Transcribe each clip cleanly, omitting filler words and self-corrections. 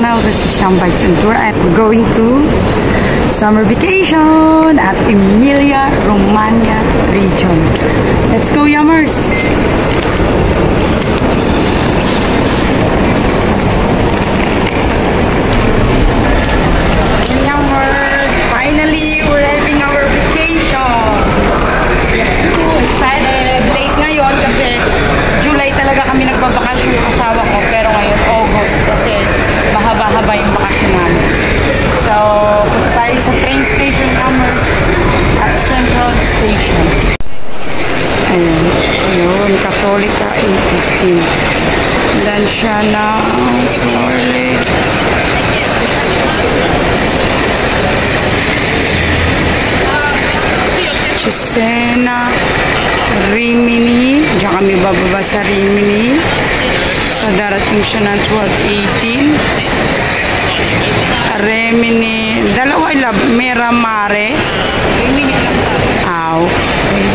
channel. This is Sham Bites and Tour, and we're going to summer vacation at Emilia-Romagna region. Let's go, yummers! Yummers! Finally, we're having our vacation! Excited! Late ngayon kasi July talaga kami nagbabakasyon yung asawa ko, pero ngayon August kasi mahaba-haba yung bakasyon namin. So, punta tayo sa train station, yummers, at Central Station. Ayan, yun, Catholica 8:15. Lansya na Cesena, Rimini. Diyan kami bababa sa Rimini. So, darating siya ng 12:18. Rimini. Dalawa ilab. Miramare. Rimini lang tayo. Okay.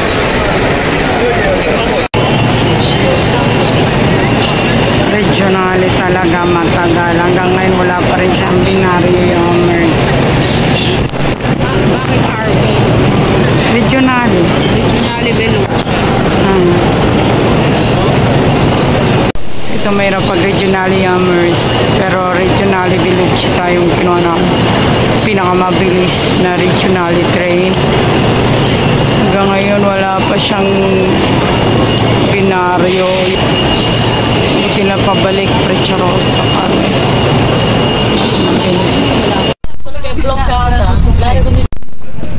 Regionale talaga, matagal. Hanggang ngayon wala pa rin siyang binaryo yung MERS. Bakit RV? Regionale. Regionale Belo. Ito mayroon pag Regionale Yummers, pero Regionale Village tayong kinuha na pinakamabilis na Regionale train. Hanggang ngayon wala pa siyang binaryo. Hindi na pabalik Precharosa kami. Mas mabilis.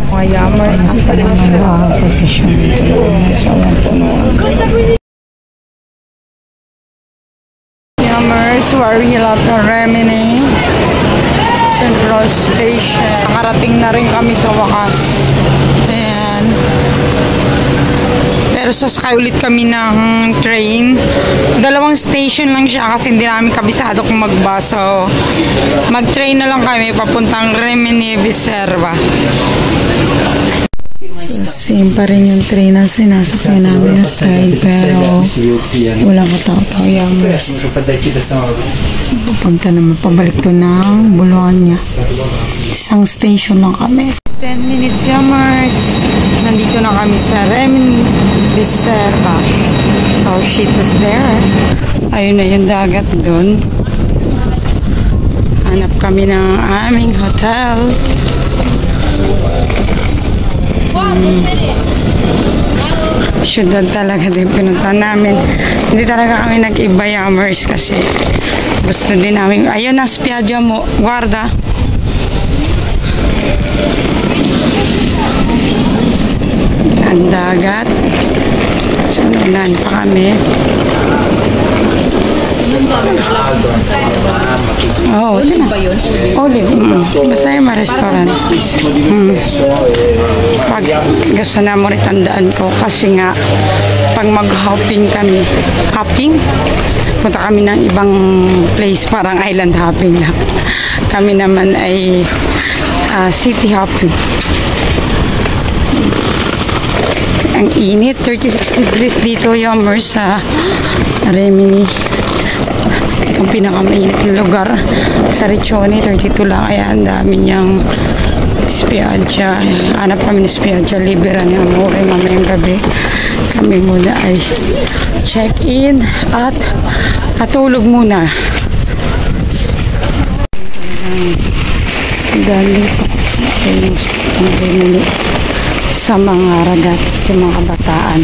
Mga yummers, ang panangalawa posisyon dito sa puno. Yummers, where we at the Rimini Central Station. Nakarating na rin kami sa wakas. Ayan. Pero sasakay ulit kami ng train. Dalawang station lang siya kasi hindi namin kabisado kung mag-bus. So, mag-train na lang kami papuntang Rimini Viserva. So, same pa rin yung train na sinasakay namin na style, pero walang kataw-taw yummers. Pupunta naman pabalik to ng Bologna. Isang station lang kami. 10 minutes yummers. Nandito na kami sa Rimini Viserva. So, shit is there. Ayun na yung dagat dun. Hanap kami ng aming hotel. Syudad talaga din pinunta namin. Hindi talaga kami nag-iba yummers kasi gusto din namin. Ayun na, spiaggia mo. Guarda. Ang dagat. So, nanan pa kami. Oh, olive ba yun? Olive. Basta yung restaurant. Pag gusto na mo rin tandaan ko kasi nga pag mag-hopping kami, punta kami ng ibang place, parang island hopping lang. Kami naman ay city hopping. Ang init, 36 degrees dito yummers sa Rimini. Ang pinakamainit na lugar sa Riccione, 32 lang. Kaya ang dami niyang spiaggia. Hanap kami ng spiaggia Libera ni Amore mamayang gabi. Kami muna ay check-in at tulog muna. Dali sa mga ragat, sa mga kabataan.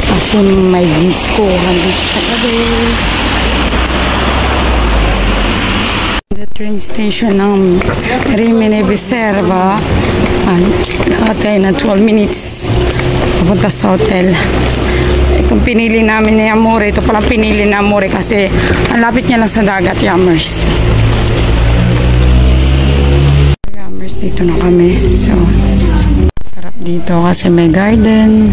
Kasi may disco dito sa gabi. The train station ng Rimini Viserva. Nakatay na 12 minutes papunta sa hotel. Itong pinili namin ni Amore, ito palang pinili na Amore kasi ang lapit niya lang sa dagat yummers. Yummers, dito na kami. So, sarap dito kasi may garden.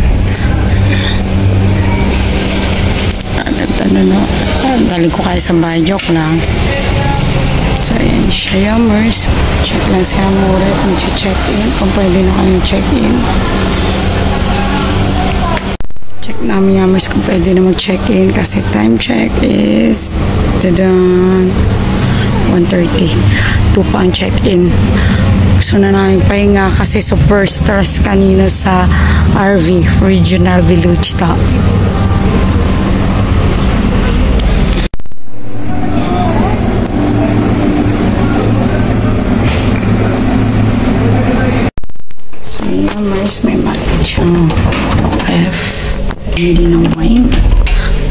Dali ko kayo sa bahay, joke lang. So, ayan siya yummers. Check lang si Amore kung check-in. Kung pwede na kami check-in. Check namin yummers kung pwede na mag-check-in kasi time check is 1:30. 2 pa ang check-in. Gusto na namin pahinga kasi super stars kanina sa RV, Regional Veloci Top. So, Yummers, may maliit siyang F. Hindi ng wine.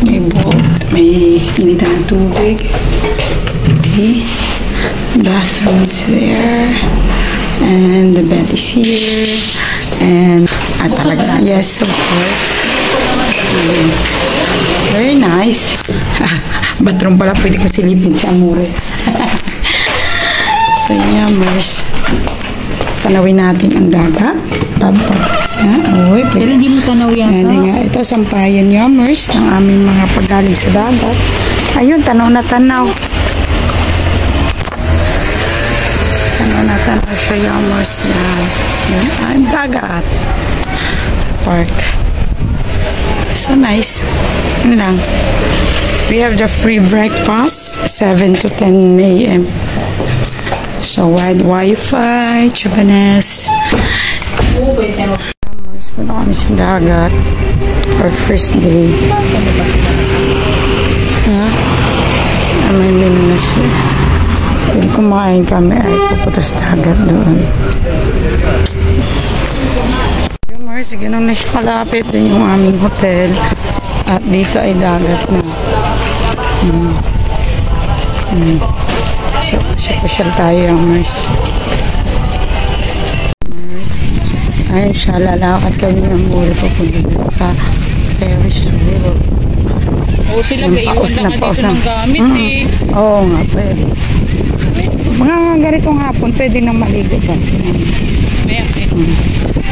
May bowl. May initan na tubig. Okay. Bathroom is there. And the bed is here. And, talaga, yes, of course. Very nice. Bathroom pala, pwede ko silipin si Amore. So, Yummers. Tanawin natin ang dagat. Uy, pero hindi mo tanaw yan to. Ito, sampayan Yummers ng aming mga paggaling sa dagat. Ayun, tanaw na tanaw. Tanaw na tanaw siya Yummers na. Yun, ang dagat. Park. So nice. Yun lang. We have the free breakfast, 7 to 10 a.m. So, wide Wi-Fi, Japanese. Punta kami sa dagat. Our first day. May menu na siya. Pwede kumain kami ay pupunta sa dagat doon. Yummers, ganun na siya kalapit din yung aming hotel. At dito ay dagat na. So, pasyal tayo Yummers. Ayun siya, lalakad kami ng muli papunta sa Ferris wheel. Oo, sila gaiwan lang dito ng gamit eh. Oo nga, pwede. Mga ganitong hapon, pwede nang maligo ba?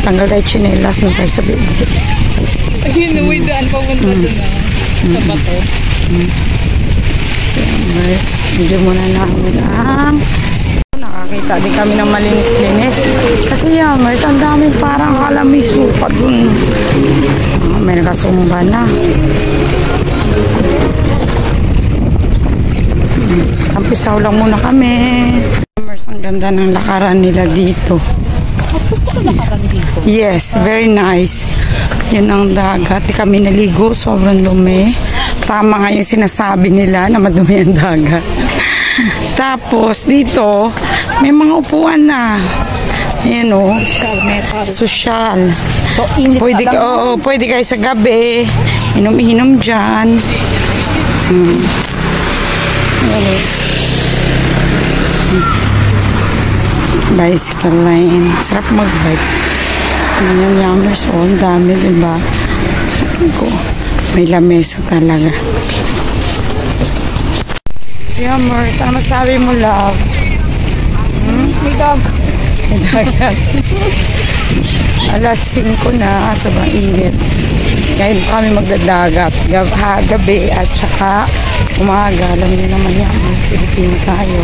Tanggal tayo chinelas nung tayo sa bibig. Ayun, may daan papunta doon sa bato. Yummers, medyo muna namin ang nakakita din kami ng malinis-linis. Kasi Yummers, ang dami parang kalamisupa dun. May nakasumba na. Kampisaw lang muna kami. Yummers, ang ganda ng lakaran nila dito. Mas gusto ko lakaran dito? Yes, very nice. Yun ang dagat. Kami naligo, sobrang dumi. Tama nga yung sinasabi nila na madumi ang dagat. Tapos, dito, may mga upuan na. Ayan o. Social. So, Pwede kayo sa gabi. Inom-inom dyan. Bicycle lane. Sarap mag-bike. Ayan, Yummers. Ang dami, diba? May lamesa talaga. Yummers, ano sabi mo, love? may dog. May dagat. Alas 5 na, sobrang init. Ngayon kami magdadagat. Gabi at saka umaga. Alam niyo naman yan, mas Pilipino tayo.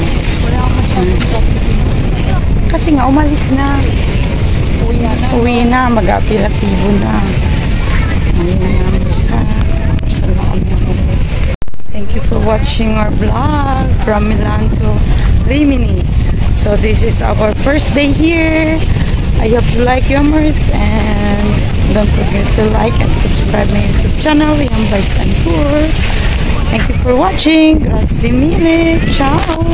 Kasi nga, umalis na. Uwi na, mag-apilatibo na. Thank you for watching our vlog from Milan to Rimini. So this is our first day here. I hope you like Yummers, and don't forget to like and subscribe my YouTube channel, Yum Bites and Tour. Thank you for watching. Grazie mille. Ciao.